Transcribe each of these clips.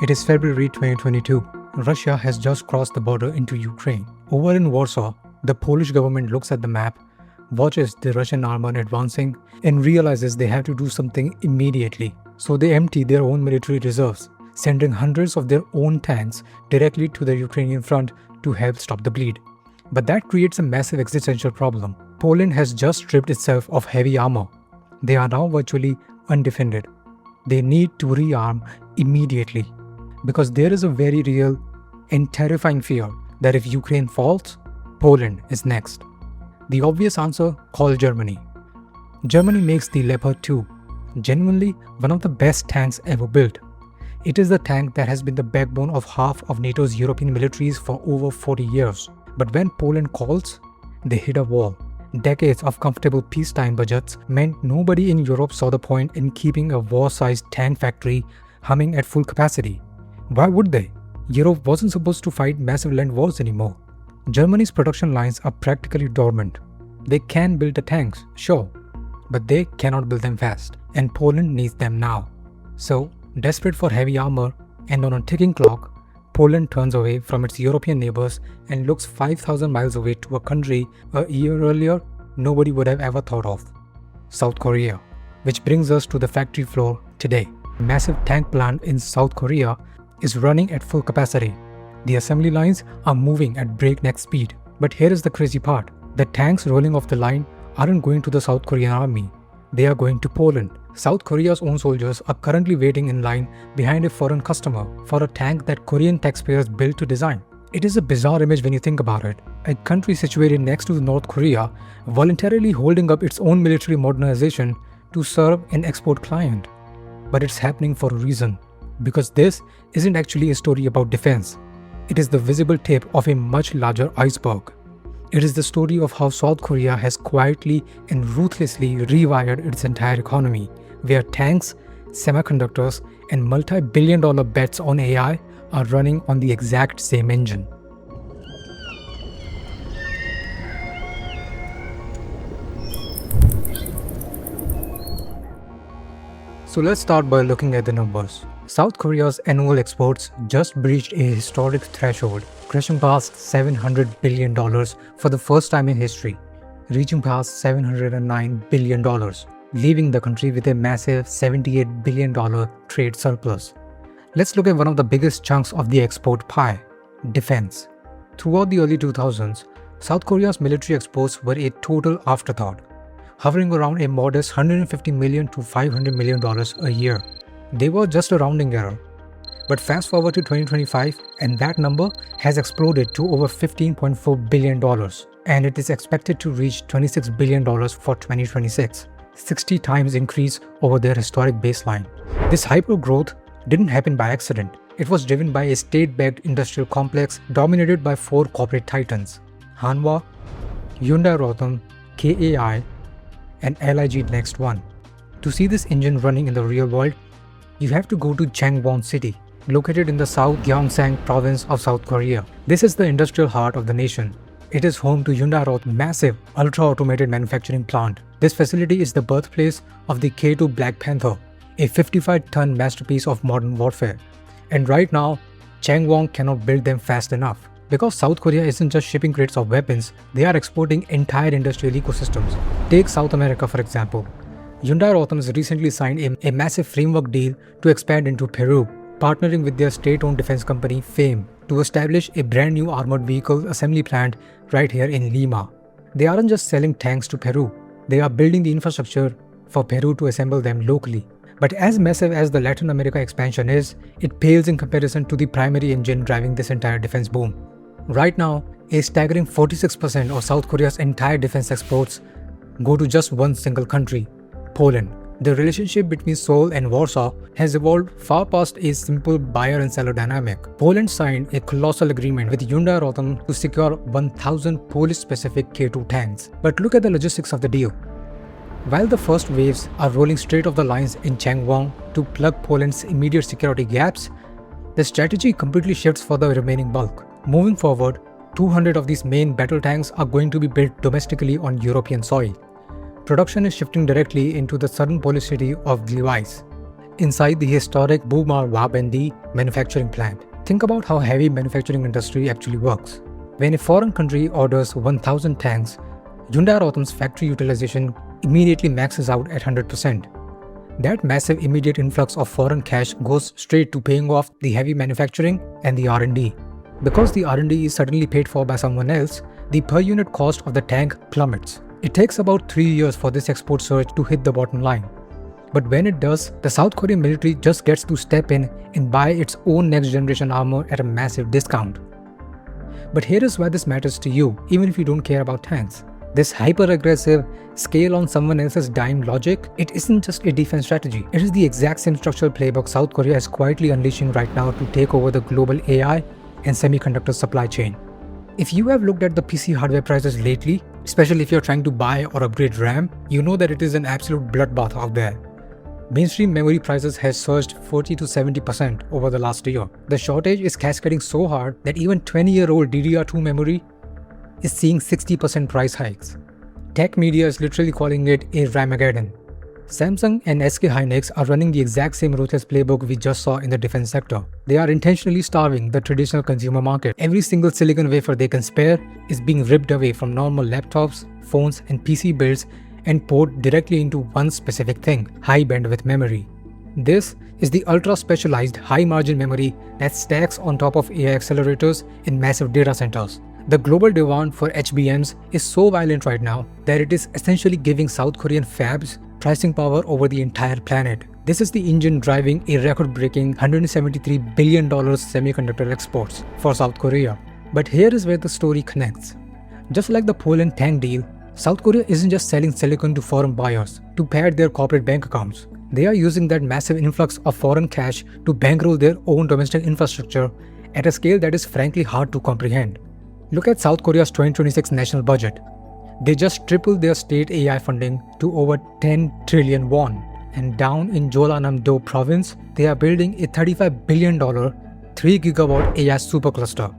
It is February 2022. Russia has just crossed the border into Ukraine. Over in Warsaw, the Polish government looks at the map, watches the Russian army advancing, and realizes they have to do something immediately. So they empty their own military reserves, sending hundreds of their own tanks directly to the Ukrainian front to help stop the bleed. But that creates a massive existential problem. Poland has just stripped itself of heavy armor. They are now virtually undefended. They need to rearm immediately. Because there is a very real and terrifying fear that if Ukraine falls, Poland is next. The obvious answer: call Germany. Germany makes the Leopard 2, genuinely one of the best tanks ever built. It is the tank that has been the backbone of half of NATO's European militaries for over 40 years. But when Poland calls, they hit a wall. Decades of comfortable peacetime budgets meant nobody in Europe saw the point in keeping a war-sized tank factory humming at full capacity. Why would they? Europe wasn't supposed to fight massive land wars anymore. Germany's production lines are practically dormant. They can build the tanks, sure, but they cannot build them fast, and Poland needs them now. So, desperate for heavy armor and on a ticking clock, Poland turns away from its European neighbors and looks 5,000 miles away to a country a year earlier nobody would have ever thought of: South Korea. Which brings us to the factory floor today. A massive tank plant in South Korea is running at full capacity. The assembly lines are moving at breakneck speed. But here is the crazy part. The tanks rolling off the line aren't going to the South Korean army. They are going to Poland. South Korea's own soldiers are currently waiting in line behind a foreign customer for a tank that Korean taxpayers built to design. It is a bizarre image when you think about it. A country situated next to North Korea voluntarily holding up its own military modernization to serve an export client. But it's happening for a reason. Because this isn't actually a story about defense. It is the visible tip of a much larger iceberg. It is the story of how South Korea has quietly and ruthlessly rewired its entire economy, where tanks, semiconductors, and multi-billion-dollar bets on AI are running on the exact same engine. So let's start by looking at the numbers. South Korea's annual exports just breached a historic threshold, crashing past $700 billion for the first time in history, reaching past $709 billion, leaving the country with a massive $78 billion trade surplus. Let's look at one of the biggest chunks of the export pie: defense. Throughout the early 2000s, South Korea's military exports were a total afterthought, hovering around a modest $150 million to $500 million a year. They were just a rounding error. But fast forward to 2025 and that number has exploded to over $15.4 billion, and it is expected to reach $26 billion for 2026, 60 times increase over their historic baseline. This hyper growth didn't happen by accident. It was driven by a state-backed industrial complex dominated by four corporate titans: Hanwha, Hyundai Rotem, KAI, and LIG Next One. To see this engine running in the real world, you have to go to Changwon City, located in the South Gyeongsang province of South Korea. This is the industrial heart of the nation. It is home to Hyundai Roth's massive ultra-automated manufacturing plant. This facility is the birthplace of the K2 Black Panther, a 55-ton masterpiece of modern warfare. And right now, Changwon cannot build them fast enough. Because South Korea isn't just shipping crates of weapons, they are exporting entire industrial ecosystems. Take South America for example. Hyundai Rotem has recently signed a massive framework deal to expand into Peru, partnering with their state-owned defense company FAME to establish a brand new armored vehicle assembly plant right here in Lima. They aren't just selling tanks to Peru, they are building the infrastructure for Peru to assemble them locally. But as massive as the Latin America expansion is, it pales in comparison to the primary engine driving this entire defense boom. Right now, a staggering 46% of South Korea's entire defense exports go to just one single country: Poland. The relationship between Seoul and Warsaw has evolved far past a simple buyer and seller dynamic. Poland signed a colossal agreement with Hyundai Rotem to secure 1,000 Polish-specific K2 tanks. But look at the logistics of the deal. While the first waves are rolling straight off the lines in Changwon to plug Poland's immediate security gaps, the strategy completely shifts for the remaining bulk. Moving forward, 200 of these main battle tanks are going to be built domestically on European soil. Production is shifting directly into the southern Polish city of Gliwice. inside the historic Boomer Wabendi manufacturing plant. Think about how heavy manufacturing industry actually works. When a foreign country orders 1000 tanks, Hyundai Rotem's factory utilization immediately maxes out at 100%. That massive immediate influx of foreign cash goes straight to paying off the heavy manufacturing and the R&D. Because the R&D is suddenly paid for by someone else, the per unit cost of the tank plummets. It takes about 3 years for this export surge to hit the bottom line. But when it does, the South Korean military just gets to step in and buy its own next generation armor at a massive discount. But here is why this matters to you, even if you don't care about tanks. This hyper-aggressive, scale on someone else's dime logic, it isn't just a defense strategy. It is the exact same structural playbook South Korea is quietly unleashing right now to take over the global AI and semiconductor supply chain. If you have looked at the PC hardware prices lately, especially if you're trying to buy or upgrade RAM, you know that it is an absolute bloodbath out there. Mainstream memory prices has surged 40 to 70% over the last year. The shortage is cascading so hard that even 20-year-old DDR2 memory is seeing 60% price hikes. Tech media is literally calling it a Ramageddon. Samsung and SK Hynix are running the exact same ruthless playbook we just saw in the defense sector. They are intentionally starving the traditional consumer market. Every single silicon wafer they can spare is being ripped away from normal laptops, phones and PC builds and poured directly into one specific thing, high bandwidth memory. This is the ultra specialized high margin memory that stacks on top of AI accelerators in massive data centers. The global demand for HBMs is so violent right now that it is essentially giving South Korean fabs pricing power over the entire planet. This is the engine driving a record-breaking $173 billion semiconductor exports for South Korea. But here is where the story connects. Just like the Poland tank deal, South Korea isn't just selling silicon to foreign buyers to pad their corporate bank accounts. They are using that massive influx of foreign cash to bankroll their own domestic infrastructure at a scale that is frankly hard to comprehend. Look at South Korea's 2026 national budget. They just tripled their state AI funding to over 10 trillion won. And down in Jeollanam-do province, they are building a $35 billion 3 gigawatt AI supercluster.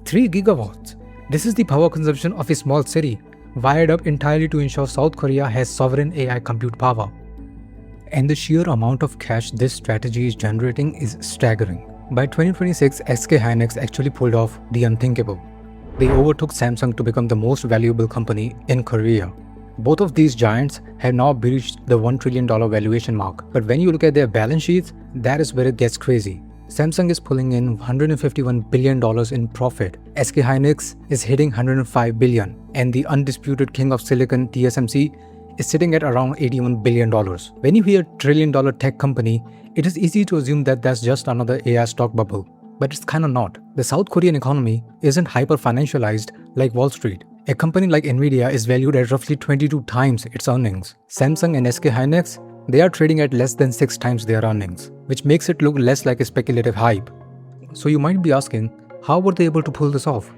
3 gigawatts. This is the power consumption of a small city, wired up entirely to ensure South Korea has sovereign AI compute power. And the sheer amount of cash this strategy is generating is staggering. By 2026, SK Hynix actually pulled off the unthinkable. They overtook Samsung to become the most valuable company in Korea. Both of these giants have now breached the $1 trillion valuation mark. But when you look at their balance sheets, that is where it gets crazy. Samsung is pulling in $151 billion in profit. SK Hynix is hitting $105 billion. And the undisputed king of silicon, TSMC, is sitting at around $81 billion. When you hear trillion-dollar tech company, it is easy to assume that that's just another AI stock bubble. But it's kinda not. The South Korean economy isn't hyper-financialized like Wall Street. A company like Nvidia is valued at roughly 22 times its earnings. Samsung and SK Hynix, they are trading at less than 6 times their earnings, which makes it look less like a speculative hype. So you might be asking, how were they able to pull this off?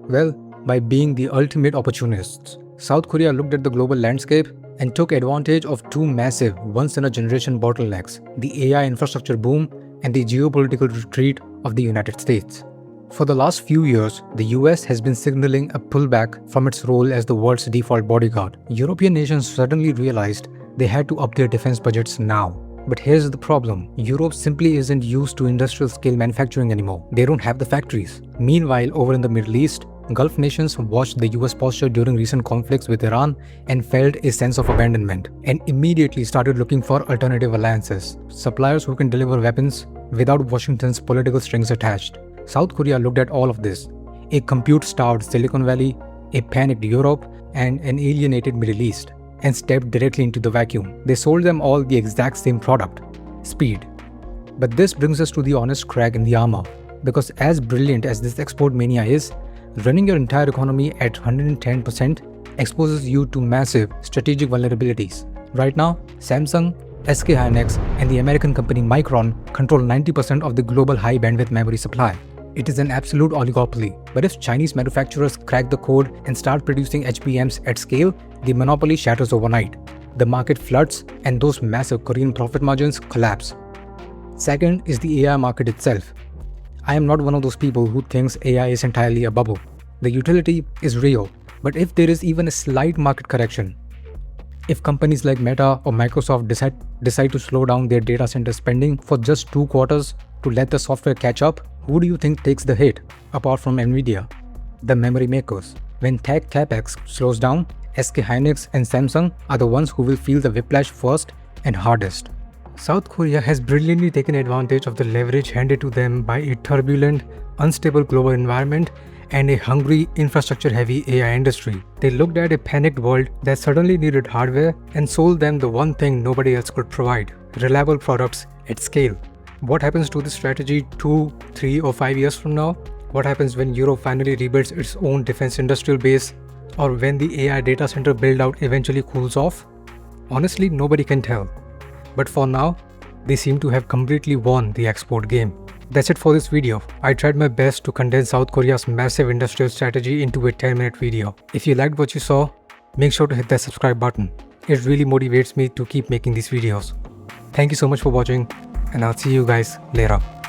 Well, by being the ultimate opportunists. South Korea looked at the global landscape and took advantage of two massive, once-in-a-generation bottlenecks, the AI infrastructure boom and the geopolitical retreat of the United States. For the last few years, the US has been signaling a pullback from its role as the world's default bodyguard. European nations suddenly realized they had to up their defense budgets now. But here's the problem. Europe simply isn't used to industrial scale manufacturing anymore. They don't have the factories. Meanwhile, over in the Middle East, Gulf nations watched the US posture during recent conflicts with Iran and felt a sense of abandonment and immediately started looking for alternative alliances, suppliers who can deliver weapons without Washington's political strings attached. South Korea looked at all of this, a compute-starved Silicon Valley, a panicked Europe, and an alienated Middle East, and stepped directly into the vacuum. They sold them all the exact same product, speed. But this brings us to the honest crack in the armor, because as brilliant as this export mania is, running your entire economy at 110% exposes you to massive strategic vulnerabilities. Right now, Samsung, SK Hynix, and the American company Micron control 90% of the global high bandwidth memory supply. It is an absolute oligopoly, but if Chinese manufacturers crack the code and start producing HBMs at scale, the monopoly shatters overnight. The market floods and those massive Korean profit margins collapse. Second is the AI market itself. I am not one of those people who thinks AI is entirely a bubble. The utility is real, but if there is even a slight market correction, If companies like Meta or Microsoft decide to slow down their data center spending for just 2 quarters to let the software catch up, who do you think takes the hit, apart from Nvidia? The memory makers. When tech capex slows down, SK Hynix and Samsung are the ones who will feel the whiplash first and hardest. South Korea has brilliantly taken advantage of the leverage handed to them by a turbulent, unstable global environment and a hungry, infrastructure-heavy AI industry. They looked at a panicked world that suddenly needed hardware and sold them the one thing nobody else could provide: reliable products at scale. What happens to this strategy 2, 3 or 5 years from now? What happens when Europe finally rebuilds its own defense industrial base? Or when the AI data center build-out eventually cools off? Honestly, nobody can tell. But for now, they seem to have completely won the export game. That's it for this video. I tried my best to condense South Korea's massive industrial strategy into a 10-minute video. If you liked what you saw, make sure to hit that subscribe button. It really motivates me to keep making these videos. Thank you so much for watching, and I'll see you guys later.